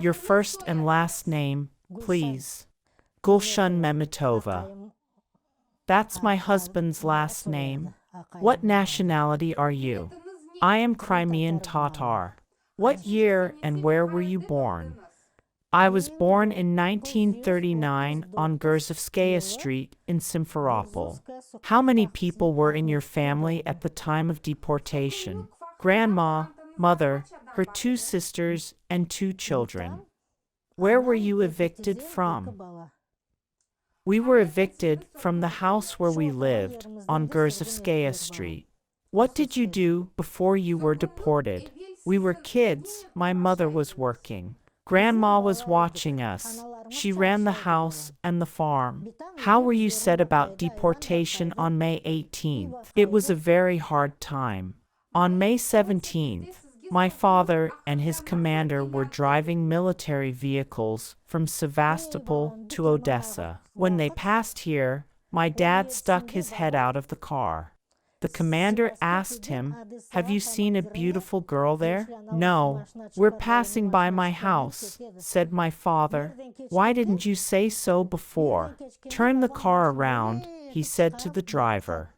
Your first and last name, please. Gulshan Memetova. That's my husband's last name. What nationality are you? I am Crimean Tatar. What year and where were you born? I was born in 1939 on Gurzovskaya Street in Simferopol. How many people were in your family at the time of deportation? Grandma, mother, her two sisters, and two children. Where were you evicted from? We were evicted from the house where we lived, on Gurzovskaya Street. What did you do before you were deported? We were kids, my mother was working. Grandma was watching us. She ran the house and the farm. How were you set about deportation on May 18th? It was a very hard time. On May 17th, my father and his commander were driving military vehicles from Sevastopol to Odessa. When they passed here, my dad stuck his head out of the car. The commander asked him, "Have you seen a beautiful girl there?" "No, we're passing by my house," said my father. "Why didn't you say so before?" "Turn the car around," he said to the driver.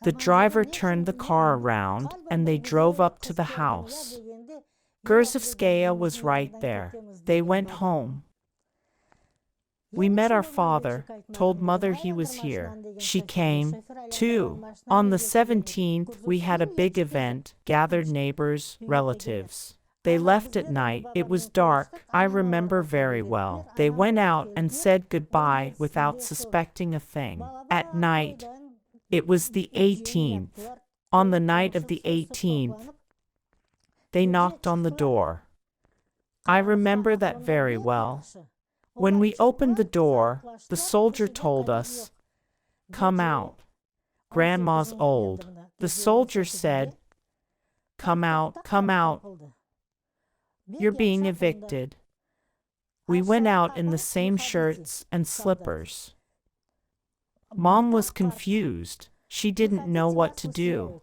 The driver turned the car around and they drove up to the house. Gurzovskaya was right there. They went home. We met our father, told mother he was here. She came, too. On the 17th, we had a big event, gathered neighbors, relatives. They left at night. It was dark, I remember very well. They went out and said goodbye without suspecting a thing. At night, it was the 18th. On the night of the 18th, they knocked on the door. I remember that very well. When we opened the door, the soldier told us, "Come out. Grandma's old." The soldier said, come out, you're being evicted." We went out in the same shirts and slippers. Mom was confused. She didn't know what to do.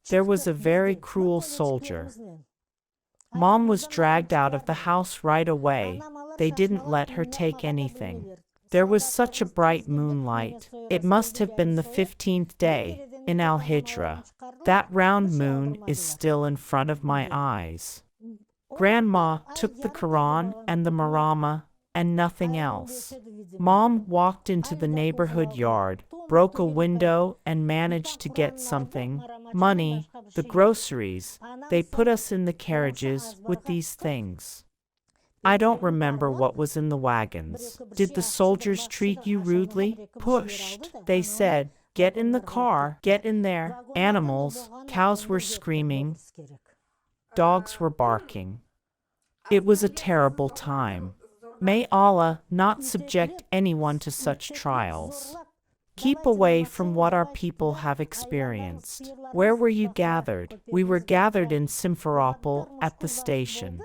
There was a very cruel soldier. Mom was dragged out of the house right away. They didn't let her take anything. There was such a bright moonlight. It must have been the 15th day, in Al-Hijra. That round moon is still in front of my eyes. Grandma took the Quran and the Marama, and nothing else. Mom walked into the neighborhood yard, broke a window and managed to get something, money, the groceries. They put us in the carriages with these things. I don't remember what was in the wagons. Did the soldiers treat you rudely? Pushed. They said, "Get in the car, get in there." Animals, cows were screaming. Dogs were barking. It was a terrible time. May Allah not subject anyone to such trials. Keep away from what our people have experienced. Where were you gathered? We were gathered in Simferopol at the station.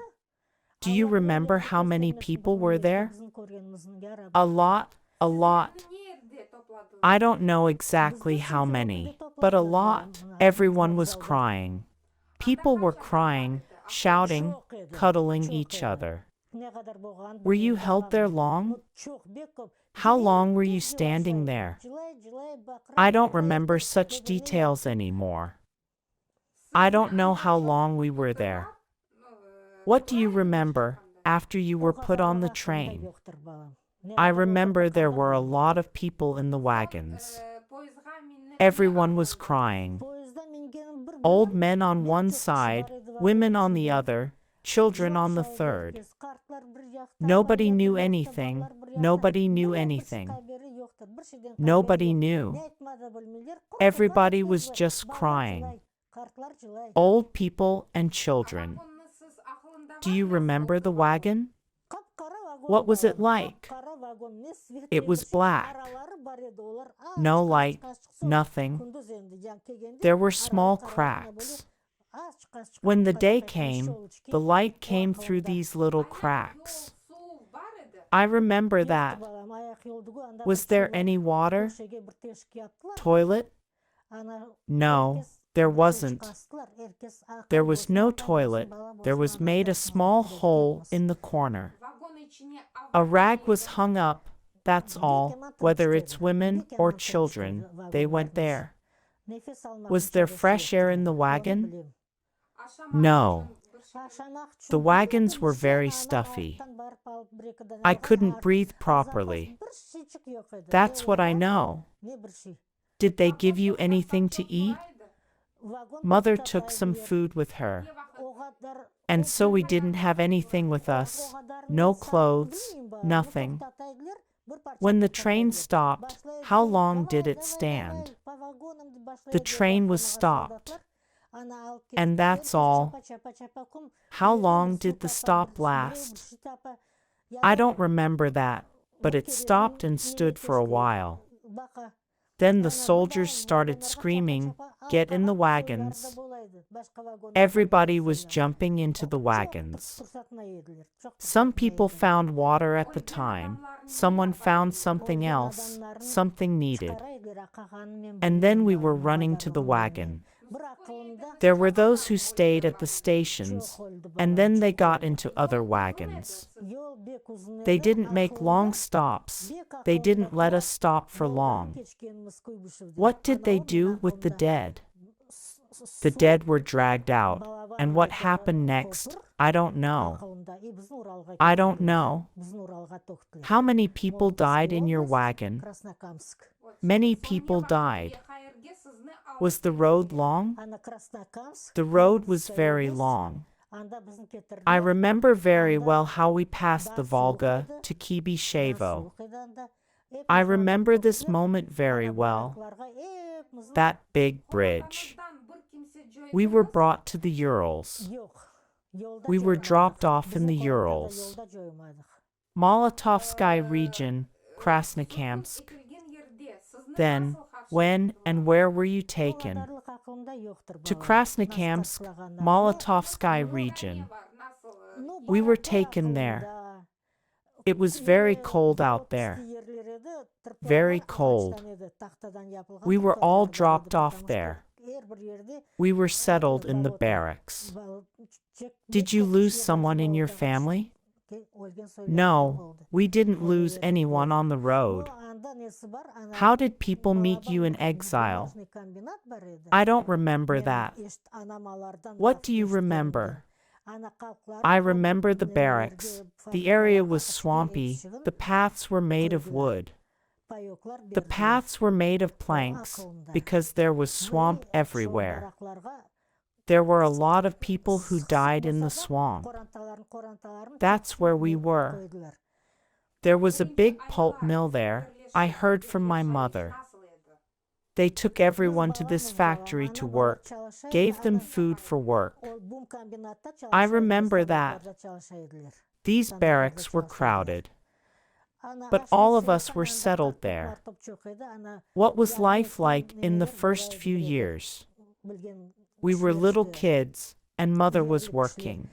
Do you remember how many people were there? A lot. I don't know exactly how many, but a lot. Everyone was crying. People were crying, shouting, cuddling each other. Were you held there long? How long were you standing there? I don't remember such details anymore. I don't know how long we were there. What do you remember after you were put on the train? I remember there were a lot of people in the wagons. Everyone was crying. Old men on one side, women on the other, children on the third. Nobody knew anything. Nobody knew anything. Nobody knew. Everybody was just crying. Old people and children. Do you remember the wagon? What was it like? It was black. No light, nothing. There were small cracks. When the day came, the light came through these little cracks. I remember that. Was there any water? Toilet? No, There wasn't. There was no toilet. There was made a small hole in the corner. A rag was hung up, that's all, whether it's women or children, they went there. Was there fresh air in the wagon? No. The wagons were very stuffy. I couldn't breathe properly. That's what I know. Did they give you anything to eat? Mother took some food with her. And so we didn't have anything with us, no clothes, nothing. When the train stopped, how long did it stand? The train was stopped. And that's all. How long did the stop last? I don't remember that, but it stopped and stood for a while. Then the soldiers started screaming, "Get in the wagons." Everybody was jumping into the wagons. Some people found water at the time. Someone found something else, something needed. And then we were running to the wagon. There were those who stayed at the stations, and then they got into other wagons. They didn't make long stops. They didn't let us stop for long. What did they do with the dead? The dead were dragged out, and what happened next, I don't know. I don't know. How many people died in your wagon? Many people died. Was the road long? The road was very long. I remember very well how we passed the Volga to Kibishevo. I remember this moment very well. That big bridge. We were brought to the Urals. We were dropped off in the Urals. Molotovsky region, Krasnokamsk. Then, when and where were you taken? To Krasnokamsk, Molotovsky region. We were taken there. It was very cold out there. Very cold. We were all dropped off there. We were settled in the barracks. Did you lose someone in your family? No, we didn't lose anyone on the road. How did people meet you in exile? I don't remember that. What do you remember? I remember the barracks. The area was swampy. The paths were made of wood. The paths were made of planks because there was swamp everywhere. There were a lot of people who died in the swamp. That's where we were. There was a big pulp mill there, I heard from my mother. They took everyone to this factory to work, gave them food for work. I remember that. These barracks were crowded. But all of us were settled there. What was life like in the first few years? We were little kids, and Mother was working.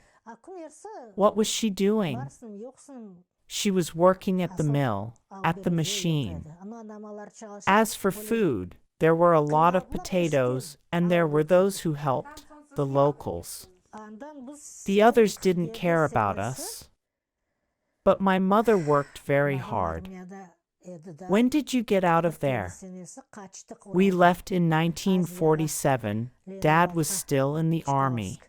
What was she doing? She was working at the mill, at the machine. As for food, there were a lot of potatoes, and there were those who helped, the locals. The others didn't care about us. But my mother worked very hard. When did you get out of there? We left in 1947. Dad was still in the army.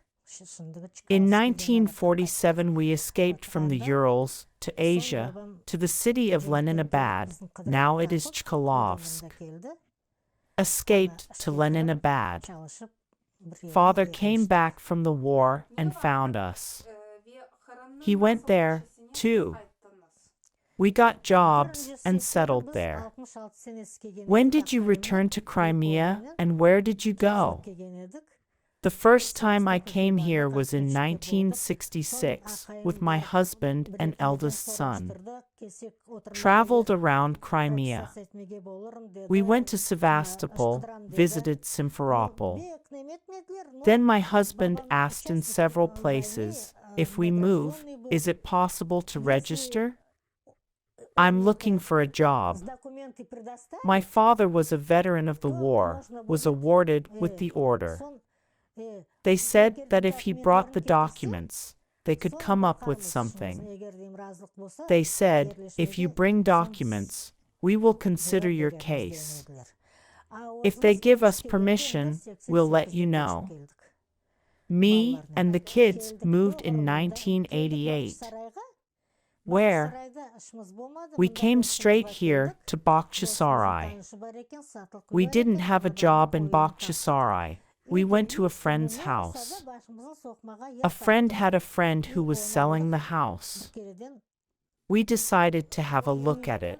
In 1947 we escaped from the Urals to Asia, to the city of Leninabad, now it is Chkalovsk. Escaped to Leninabad. Father came back from the war and found us. He went there, too. We got jobs and settled there. When did you return to Crimea, and where did you go? The first time I came here was in 1966 with my husband and eldest son. Traveled around Crimea. We went to Sevastopol, visited Simferopol. Then my husband asked in several places, if we move, is it possible to register? I'm looking for a job. My father was a veteran of the war, was awarded with the order. They said that if he brought the documents, they could come up with something. They said, if you bring documents, we will consider your case. If they give us permission, we'll let you know. Me and the kids moved in 1988. Where? We came straight here to Bakhchisarai. We didn't have a job in Bakhchisarai. We went to a friend's house. A friend had a friend who was selling the house. We decided to have a look at it.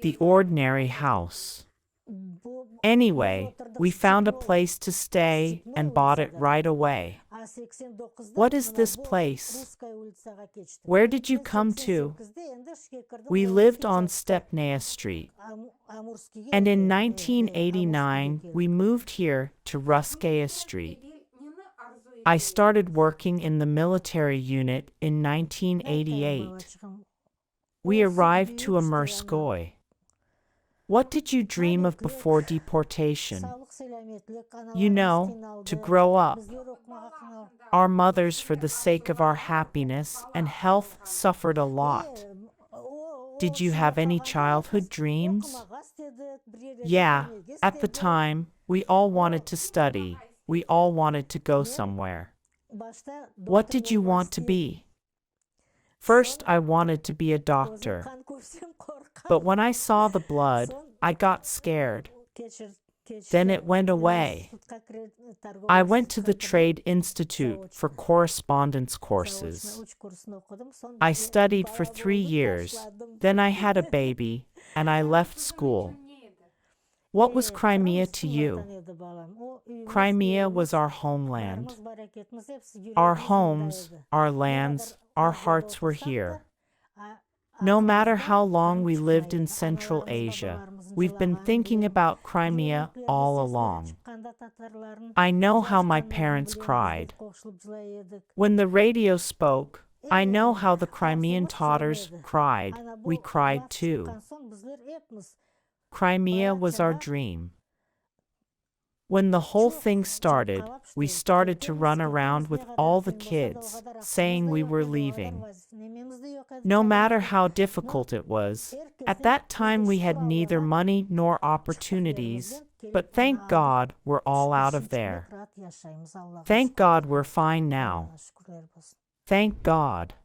The ordinary house. Anyway, we found a place to stay and bought it right away. What is this place? Where did you come to? We lived on Stepnaya Street. And in 1989, we moved here to Ruskaya Street. I started working in the military unit in 1988. We arrived to Amerskoy. What did you dream of before deportation? You know, to grow up. Our mothers, for the sake of our happiness and health, suffered a lot. Did you have any childhood dreams? Yeah, at the time, we all wanted to study. We all wanted to go somewhere. What did you want to be? First, I wanted to be a doctor. But when I saw the blood, I got scared. Then it went away. I went to the Trade Institute for correspondence courses. I studied for 3 years, then I had a baby, and I left school. What was Crimea to you? Crimea was our homeland. Our homes, our lands, our hearts were here. No matter how long we lived in Central Asia, we've been thinking about Crimea all along. I know how my parents cried. When the radio spoke, I know how the Crimean Tatars cried. We cried too. Crimea was our dream. When the whole thing started, we started to run around with all the kids, saying we were leaving. No matter how difficult it was, at that time we had neither money nor opportunities, but thank God we're all out of there. Thank God we're fine now. Thank God.